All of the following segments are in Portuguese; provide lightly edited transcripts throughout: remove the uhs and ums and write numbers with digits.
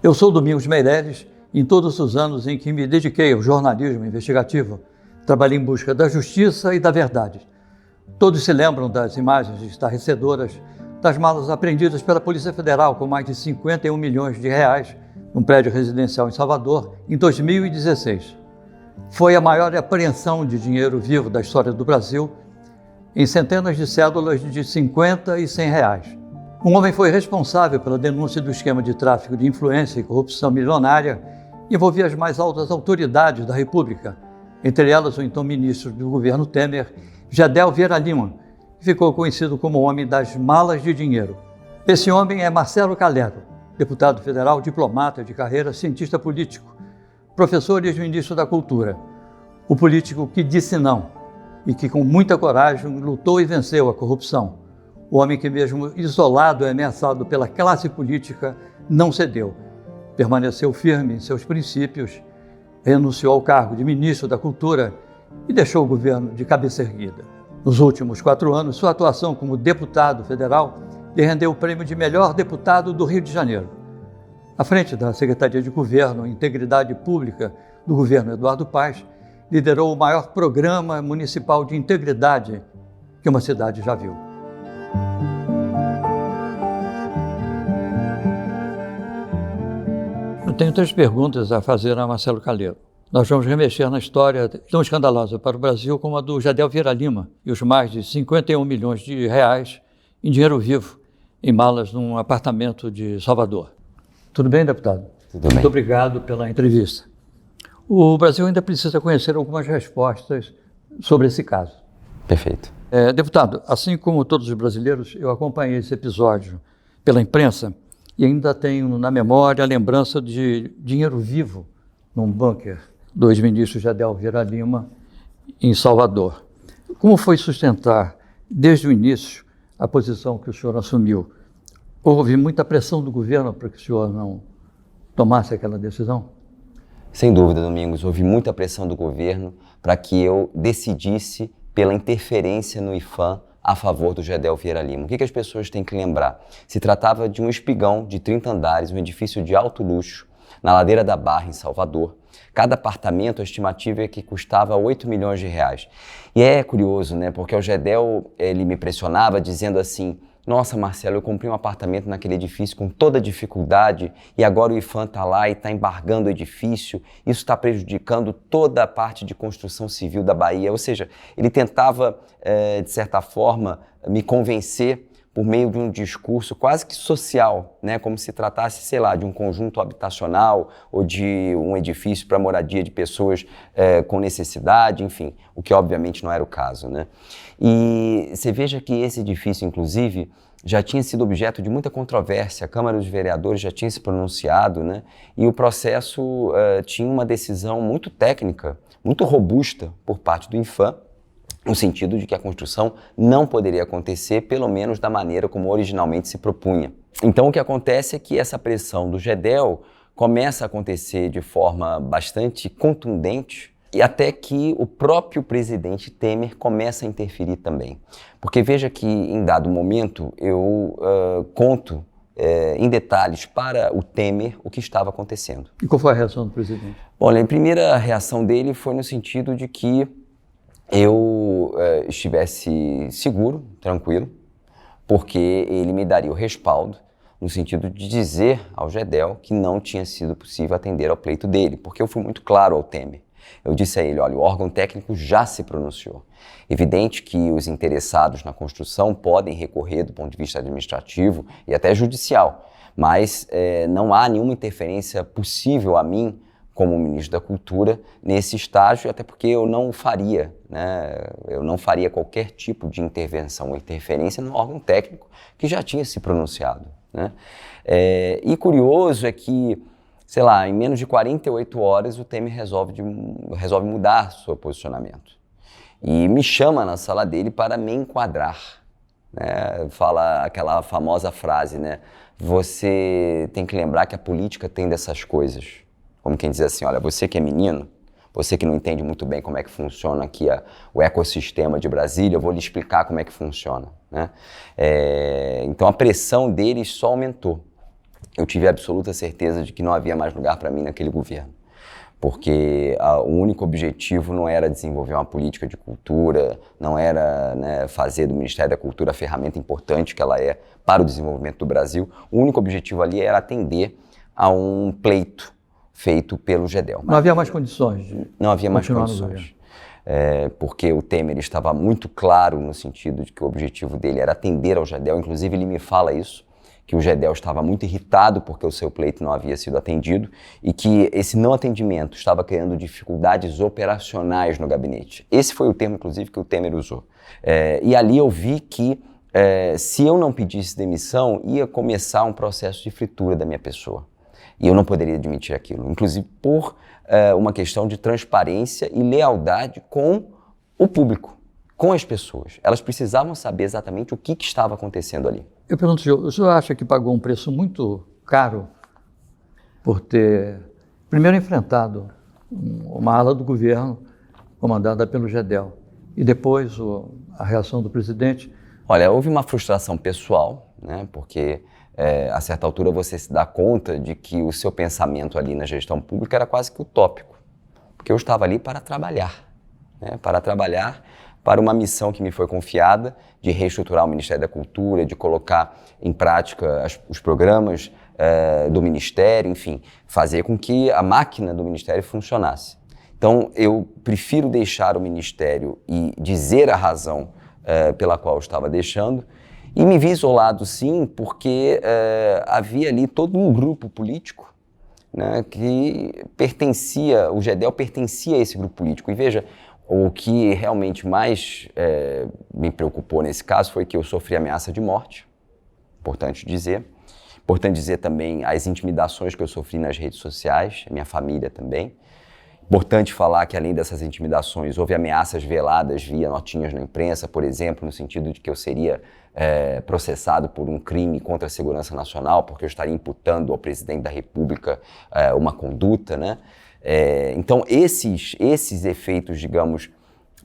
Eu sou Domingos Meireles e em todos os anos em que me dediquei ao jornalismo investigativo, trabalhei em busca da justiça e da verdade. Todos se lembram das imagens estarrecedoras das malas apreendidas pela Polícia Federal com mais de 51 milhões de reais num prédio residencial em Salvador em 2016. Foi a maior apreensão de dinheiro vivo da história do Brasil, em centenas de cédulas de 50 e 100 reais. Um homem foi responsável pela denúncia do esquema de tráfico de influência e corrupção milionária que envolvia as mais altas autoridades da República, entre elas o então ministro do governo Temer, Gedel Vieira Lima, que ficou conhecido como o homem das malas de dinheiro. Esse homem é Marcelo Calero, deputado federal, diplomata de carreira, cientista político, professor e ex-ministro da Cultura. O político que disse não e que com muita coragem lutou e venceu a corrupção. O homem que mesmo isolado e ameaçado pela classe política não cedeu. Permaneceu firme em seus princípios, renunciou ao cargo de ministro da Cultura e deixou o governo de cabeça erguida. Nos últimos 4 anos, sua atuação como deputado federal lhe rendeu o prêmio de melhor deputado do Rio de Janeiro. À frente da Secretaria de Governo e Integridade Pública do governo Eduardo Paes, liderou o maior programa municipal de integridade que uma cidade já viu. Eu tenho 3 perguntas a fazer a Marcelo Calero. Nós vamos remexer na história tão escandalosa para o Brasil como a do Gedel Vieira Lima e os mais de 51 milhões de reais em dinheiro vivo em malas num apartamento de Salvador. Tudo bem, deputado? Tudo bem. Muito obrigado pela entrevista. O Brasil ainda precisa conhecer algumas respostas sobre esse caso. Perfeito. Deputado, assim como todos os brasileiros, eu acompanhei esse episódio pela imprensa e ainda tenho na memória a lembrança de dinheiro vivo num bunker do ex-ministro Gedel Vieira Lima em Salvador. Como foi sustentar, desde o início, a posição que o senhor assumiu? Houve muita pressão do governo para que o senhor não tomasse aquela decisão? Sem dúvida, Domingos, houve muita pressão do governo para que eu decidisse pela interferência no IPHAN a favor do Gedel Vieira Lima. O que as pessoas têm que lembrar? Se tratava de um espigão de 30 andares, um edifício de alto luxo, na Ladeira da Barra, em Salvador. Cada apartamento, a estimativa é que custava 8 milhões de reais. E é curioso, né? Porque o Gedel, ele me pressionava dizendo assim: nossa, Marcelo, eu comprei um apartamento naquele edifício com toda dificuldade e agora o IPHAN está lá e está embargando o edifício. Isso está prejudicando toda a parte de construção civil da Bahia. Ou seja, ele tentava, de certa forma, me convencer por meio de um discurso quase que social, né? Como se tratasse, sei lá, de um conjunto habitacional ou de um edifício para moradia de pessoas com necessidade, enfim, o que obviamente não era o caso, né? E você veja que esse edifício, inclusive, já tinha sido objeto de muita controvérsia, a Câmara dos Vereadores já tinha se pronunciado, né? E o processo tinha uma decisão muito técnica, muito robusta por parte do IPHAN, no sentido de que a construção não poderia acontecer, pelo menos da maneira como originalmente se propunha. Então o que acontece é que essa pressão do Gedel começa a acontecer de forma bastante contundente e até que o próprio presidente Temer começa a interferir também. Porque veja que em dado momento eu conto em detalhes para o Temer o que estava acontecendo. E qual foi a reação do presidente? Olha, a primeira reação dele foi no sentido de que eu estivesse seguro, tranquilo, porque ele me daria o respaldo no sentido de dizer ao Gedel que não tinha sido possível atender ao pleito dele, porque eu fui muito claro ao Temer. Eu disse a ele: olha, o órgão técnico já se pronunciou. Evidente que os interessados na construção podem recorrer do ponto de vista administrativo e até judicial, mas não há nenhuma interferência possível a mim como ministro da Cultura nesse estágio, até porque eu não faria, né? Eu não faria qualquer tipo de intervenção ou interferência no órgão técnico que já tinha se pronunciado, né? E curioso é que, sei lá, em menos de 48 horas o Temer resolve mudar seu posicionamento e me chama na sala dele para me enquadrar, né? Fala aquela famosa frase, né? Você tem que lembrar que a política tem dessas coisas. Como quem diz assim: olha, você que é menino, você que não entende muito bem como é que funciona aqui o ecossistema de Brasília, eu vou lhe explicar como é que funciona, né? Então a pressão deles só aumentou. eu tive a absoluta certeza de que não havia mais lugar para mim naquele governo. Porque o único objetivo não era desenvolver uma política de cultura, não era, né, fazer do Ministério da Cultura a ferramenta importante que ela é para o desenvolvimento do Brasil. O único objetivo ali era atender a um pleito feito pelo GEDEL. Não havia mais condições de Não havia mais continuar no condições. Porque o Temer estava muito claro no sentido de que o objetivo dele era atender ao GEDEL. Inclusive ele me fala isso, que o GEDEL estava muito irritado porque o seu pleito não havia sido atendido e que esse não atendimento estava criando dificuldades operacionais no gabinete. Esse foi o termo, inclusive, que o Temer usou. E ali eu vi que se eu não pedisse demissão, ia começar um processo de fritura da minha pessoa. E eu não poderia admitir aquilo, inclusive por uma questão de transparência e lealdade com o público, com as pessoas. Elas precisavam saber exatamente o que estava acontecendo ali. Eu pergunto, o senhor acha que pagou um preço muito caro por ter, primeiro, enfrentado uma ala do governo comandada pelo GEDEL e depois a reação do presidente? Olha, houve uma frustração pessoal, né, porque a certa altura você se dá conta de que o seu pensamento ali na gestão pública era quase que utópico, porque eu estava ali para trabalhar, né, para uma missão que me foi confiada de reestruturar o Ministério da Cultura, de colocar em prática os programas do Ministério, enfim, fazer com que a máquina do Ministério funcionasse. Então, eu prefiro deixar o Ministério e dizer a razão pela qual eu estava deixando, e me vi isolado, sim, porque havia ali todo um grupo político, né, que pertencia, o GEDEL pertencia a esse grupo político. E veja, o que realmente mais me preocupou nesse caso foi que eu sofri ameaça de morte, importante dizer. Importante dizer também as intimidações que eu sofri nas redes sociais, a minha família também. Importante falar que, além dessas intimidações, houve ameaças veladas via notinhas na imprensa, por exemplo, no sentido de que eu seria processado por um crime contra a segurança nacional, porque eu estaria imputando ao presidente da República uma conduta, né? Então, esses efeitos, digamos,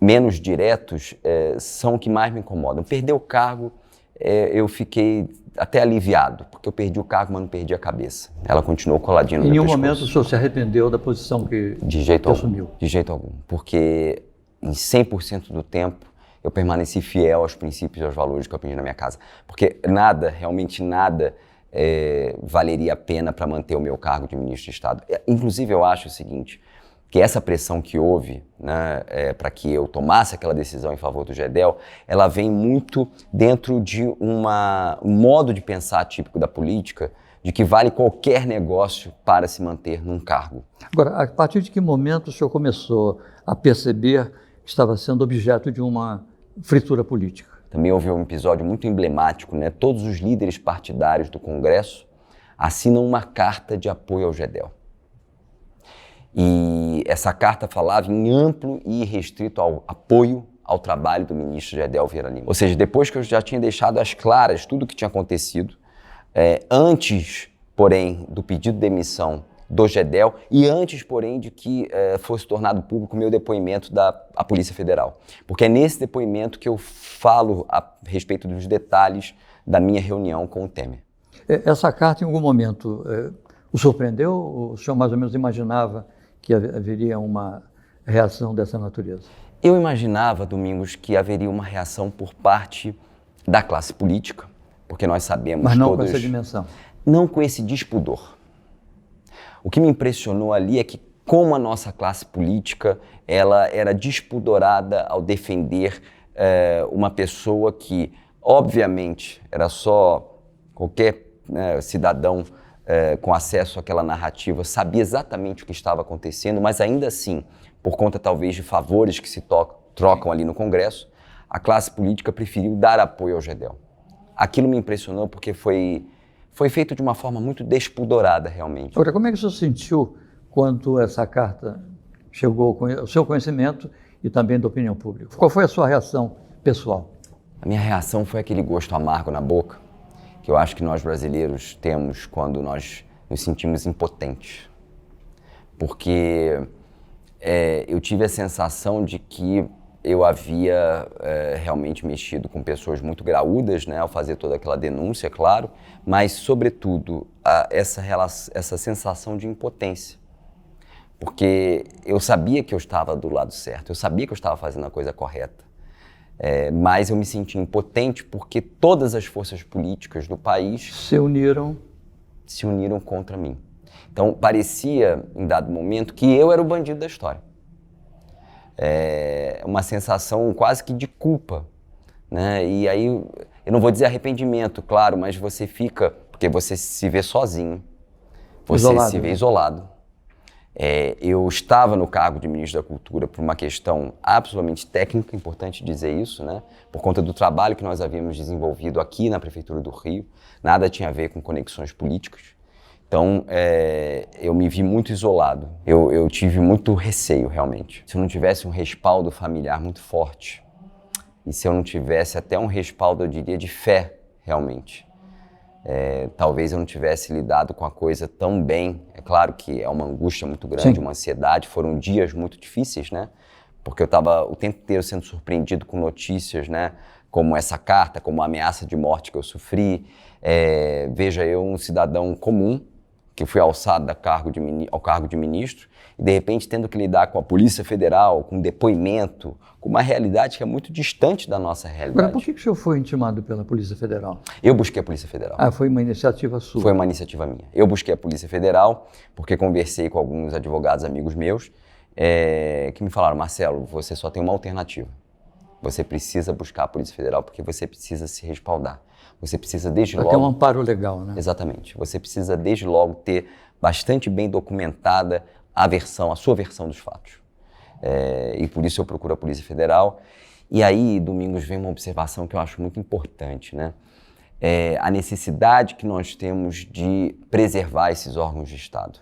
menos diretos, são o que mais me incomodam. Perder o cargo, eu fiquei até aliviado, porque eu perdi o cargo, mas não perdi a cabeça. Ela continuou coladinha no meu pescoço. Em nenhum momento o senhor se arrependeu da posição que assumiu? De jeito algum, porque em 100% do tempo eu permaneci fiel aos princípios e aos valores que eu aprendi na minha casa. Porque nada, realmente nada, valeria a pena para manter o meu cargo de ministro de Estado. Inclusive, eu acho o seguinte, que essa pressão que houve, né, para que eu tomasse aquela decisão em favor do GEDEL, ela vem muito dentro de um modo de pensar típico da política, de que vale qualquer negócio para se manter num cargo. Agora, a partir de que momento o senhor começou a perceber que estava sendo objeto de uma fritura política? Também houve um episódio muito emblemático, né? Todos os líderes partidários do Congresso assinam uma carta de apoio ao GEDEL. E essa carta falava em amplo e restrito apoio ao trabalho do ministro GEDEL Vieira Lima. Ou seja, depois que eu já tinha deixado às claras tudo o que tinha acontecido, antes, porém, do pedido de demissão do GEDEL e antes, porém, de que fosse tornado público o meu depoimento da Polícia Federal. Porque é nesse depoimento que eu falo a respeito dos detalhes da minha reunião com o Temer. Essa carta, em algum momento, o surpreendeu? O senhor mais ou menos imaginava que haveria uma reação dessa natureza? Eu imaginava, Domingos, que haveria uma reação por parte da classe política, porque nós sabemos Mas não todos... com essa dimensão? Não com esse despudor. O que me impressionou ali é que, como a nossa classe política, ela era despudorada ao defender uma pessoa que, obviamente, era só qualquer cidadão com acesso àquela narrativa, sabia exatamente o que estava acontecendo, mas ainda assim, por conta talvez de favores que se trocam ali no Congresso, a classe política preferiu dar apoio ao GEDEL. Aquilo me impressionou porque foi feito de uma forma muito despudorada, realmente. Agora, como é que o senhor sentiu quando essa carta chegou ao seu conhecimento e também da opinião pública? Qual foi a sua reação pessoal? A minha reação foi aquele gosto amargo na boca, que eu acho que nós brasileiros temos quando nós nos sentimos impotentes. Porque eu tive a sensação de que eu havia realmente mexido com pessoas muito graúdas, né, ao fazer toda aquela denúncia, claro, mas, sobretudo, essa sensação de impotência. Porque eu sabia que eu estava do lado certo, eu sabia que eu estava fazendo a coisa correta, mas eu me sentia impotente porque todas as forças políticas do país se uniram contra mim. Então, parecia, em dado momento, que eu era o bandido da história. Uma sensação quase que de culpa, né? E aí, eu não vou dizer arrependimento, claro, mas você fica, porque você se vê sozinho, você isolado, se vê né? isolado. Eu estava no cargo de ministro da Cultura por uma questão absolutamente técnica, importante dizer isso, né? Por conta do trabalho que nós havíamos desenvolvido aqui na Prefeitura do Rio, nada tinha a ver com conexões políticas. Então, eu me vi muito isolado, eu tive muito receio, realmente. Se eu não tivesse um respaldo familiar muito forte, e se eu não tivesse até um respaldo, eu diria, de fé, realmente, talvez eu não tivesse lidado com a coisa tão bem. É claro que é uma angústia muito grande, Sim. uma ansiedade, foram dias muito difíceis, né? Porque eu estava o tempo inteiro sendo surpreendido com notícias, né? Como essa carta, como a ameaça de morte que eu sofri. Veja, eu, um cidadão comum, que fui alçado ao cargo de ministro, e de repente tendo que lidar com a Polícia Federal, com depoimento, com uma realidade que é muito distante da nossa realidade. Agora, por que o senhor foi intimado pela Polícia Federal? Eu busquei a Polícia Federal. Foi uma iniciativa sua? Foi uma iniciativa minha. Eu busquei a Polícia Federal porque conversei com alguns advogados amigos meus que me falaram: Marcelo, você só tem uma alternativa. Você precisa buscar a Polícia Federal porque você precisa se respaldar. Você precisa desde logo... Para ter um amparo legal, né? Exatamente. Você precisa desde logo ter bastante bem documentada a sua versão dos fatos. E por isso eu procuro a Polícia Federal. E aí, Domingos, vem uma observação que eu acho muito importante, né? A necessidade que nós temos de preservar esses órgãos de Estado.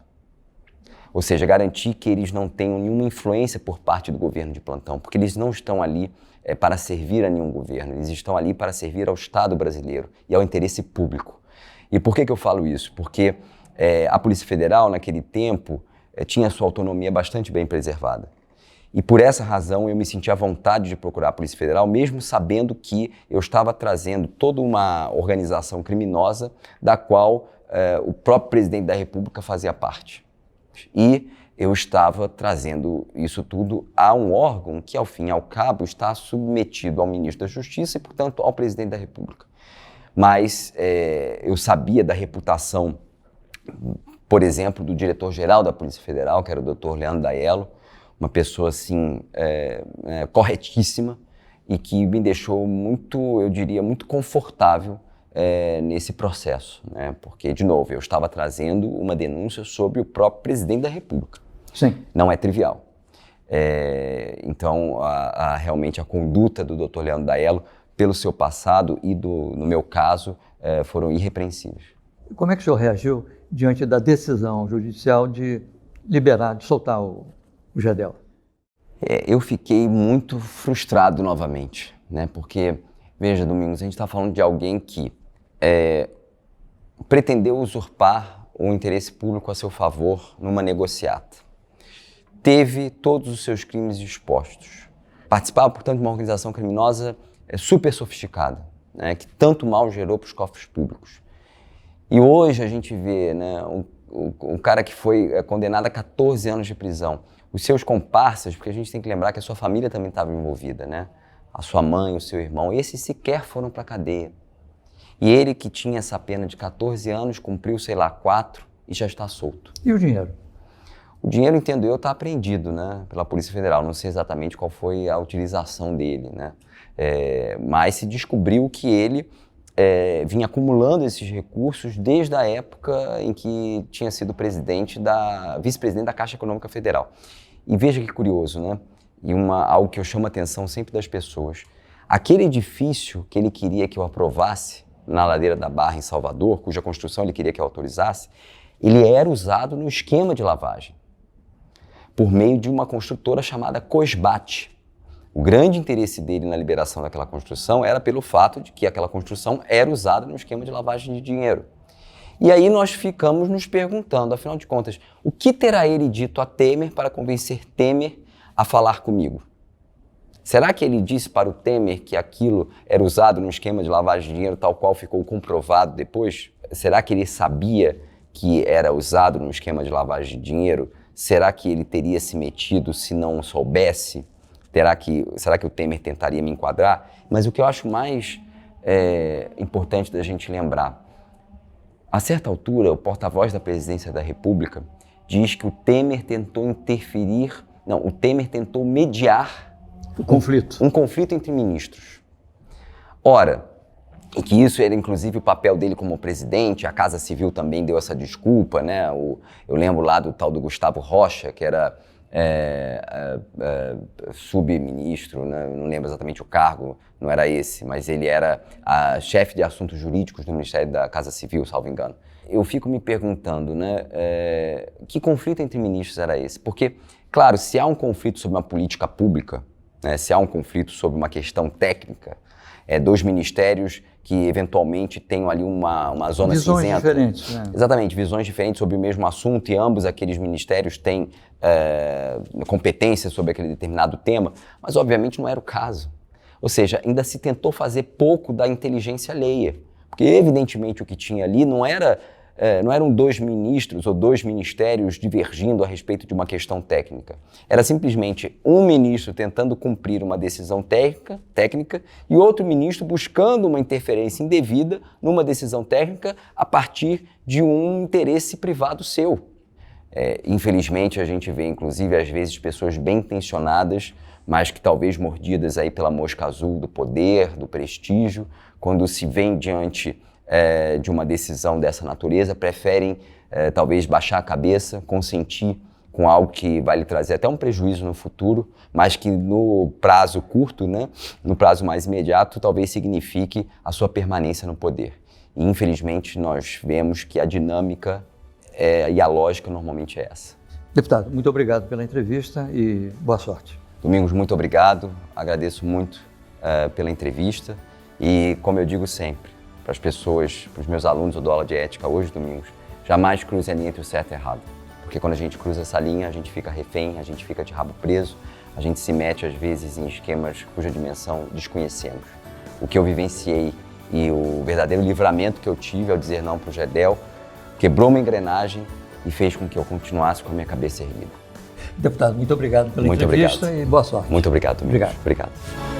Ou seja, garantir que eles não tenham nenhuma influência por parte do governo de plantão, porque eles não estão ali para servir a nenhum governo, eles estão ali para servir ao Estado brasileiro e ao interesse público. E por que eu falo isso? Porque a Polícia Federal, naquele tempo, tinha sua autonomia bastante bem preservada. E por essa razão eu me senti à vontade de procurar a Polícia Federal, mesmo sabendo que eu estava trazendo toda uma organização criminosa da qual o próprio presidente da República fazia parte. E eu estava trazendo isso tudo a um órgão que, ao fim e ao cabo, está submetido ao ministro da Justiça e, portanto, ao presidente da República. Mas eu sabia da reputação, por exemplo, do diretor-geral da Polícia Federal, que era o Dr. Leandro Daello, uma pessoa, assim, corretíssima e que me deixou muito, eu diria, muito confortável nesse processo, né? Porque, de novo, eu estava trazendo uma denúncia sobre o próprio presidente da República. Sim. Não é trivial. Então, realmente, a conduta do Dr. Leandro Daello, pelo seu passado e, no meu caso, foram irrepreensíveis. Como é que o senhor reagiu diante da decisão judicial de liberar, de soltar o Gedel? Eu fiquei muito frustrado novamente, né? Porque, veja, Domingos, a gente está falando de alguém que pretendeu usurpar o interesse público a seu favor numa negociata. Teve todos os seus crimes expostos. Participava, portanto, de uma organização criminosa super sofisticada, né? Que tanto mal gerou para os cofres públicos. E hoje a gente vê, né, um cara que foi condenado a 14 anos de prisão. Os seus comparsas, porque a gente tem que lembrar que a sua família também estava envolvida, né? A sua mãe, o seu irmão, esses sequer foram para a cadeia. E ele, que tinha essa pena de 14 anos, cumpriu, sei lá, 4 e já está solto. E o dinheiro? O dinheiro, entendo eu, está apreendido, né, pela Polícia Federal. Não sei exatamente qual foi a utilização dele, né? Mas se descobriu que ele vinha acumulando esses recursos desde a época em que tinha sido vice-presidente da Caixa Econômica Federal. E veja que curioso, né? E algo que eu chamo a atenção sempre das pessoas. Aquele edifício que ele queria que eu aprovasse na Ladeira da Barra, em Salvador, cuja construção ele queria que eu autorizasse, ele era usado no esquema de lavagem, por meio de uma construtora chamada Cosbate. O grande interesse dele na liberação daquela construção era pelo fato de que aquela construção era usada no esquema de lavagem de dinheiro. E aí nós ficamos nos perguntando, afinal de contas, o que terá ele dito a Temer para convencer Temer a falar comigo? Será que ele disse para o Temer que aquilo era usado num esquema de lavagem de dinheiro, tal qual ficou comprovado depois? Será que ele sabia que era usado num esquema de lavagem de dinheiro? Será que ele teria se metido se não soubesse? Será que o Temer tentaria me enquadrar? Mas o que eu acho mais importante da gente lembrar, a certa altura, o porta-voz da Presidência da República diz que o Temer tentou mediar um conflito entre ministros. Ora, e que isso era inclusive o papel dele como presidente, a Casa Civil também deu essa desculpa, né? Eu lembro lá do tal do Gustavo Rocha, que era subministro, né? Não lembro exatamente o cargo, não era esse, mas ele era a chefe de assuntos jurídicos do Ministério da Casa Civil, salvo engano. Eu fico me perguntando, né, que conflito entre ministros era esse? Porque, claro, se há um conflito sobre uma política pública, né, se há um conflito sobre uma questão técnica, dois ministérios que eventualmente tenham ali uma zona visões cinzenta. Diferentes, né? Exatamente, visões diferentes sobre o mesmo assunto, e ambos aqueles ministérios têm competência sobre aquele determinado tema, mas obviamente não era o caso. Ou seja, ainda se tentou fazer pouco da inteligência alheia, porque evidentemente o que tinha ali não eram dois ministros ou dois ministérios divergindo a respeito de uma questão técnica. Era simplesmente um ministro tentando cumprir uma decisão técnica e outro ministro buscando uma interferência indevida numa decisão técnica a partir de um interesse privado seu. Infelizmente, a gente vê, inclusive, às vezes, pessoas bem intencionadas, mas que talvez mordidas aí pela mosca azul do poder, do prestígio, quando se vêem diante de uma decisão dessa natureza, preferem talvez baixar a cabeça, consentir com algo que vai lhe trazer até um prejuízo no futuro, mas que no prazo curto, né, no prazo mais imediato, talvez signifique a sua permanência no poder. E, infelizmente, nós vemos que a dinâmica e a lógica normalmente é essa. Deputado, muito obrigado pela entrevista e boa sorte. Domingos, muito obrigado, agradeço muito pela entrevista e, como eu digo sempre, para as pessoas, para os meus alunos, eu dou aula de ética hoje, Domingos, jamais cruze a linha entre o certo e o errado. Porque quando a gente cruza essa linha, a gente fica refém, a gente fica de rabo preso, a gente se mete às vezes em esquemas cuja dimensão desconhecemos. O que eu vivenciei e o verdadeiro livramento que eu tive ao dizer não para o Gedel quebrou uma engrenagem e fez com que eu continuasse com a minha cabeça erguida. Deputado, muito obrigado pela entrevista e boa sorte. Muito obrigado, Domingos. Obrigado. Obrigado.